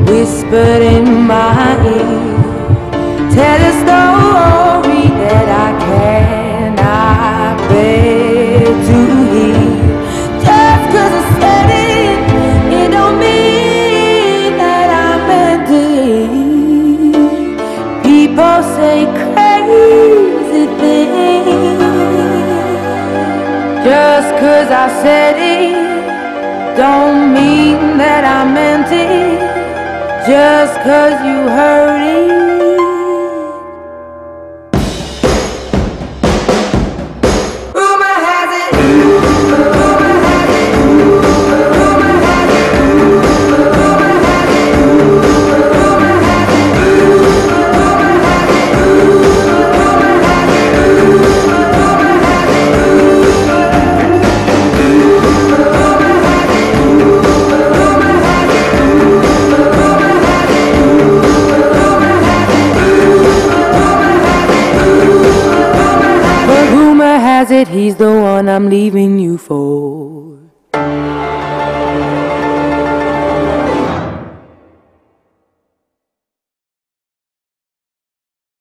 whispered in my ear, tell a story that I cannot bear to hear. Just 'cause I said it, it don't mean that I meant it. People say crazy things. Just 'cause I said it don't mean that I meant it. Just 'cause you heard it. Rumor has it, rumor has it, rumor has it, rumor has it, rumor has it, rumor has it, rumor has it, rumor has it, he's the one I'm leaving you for.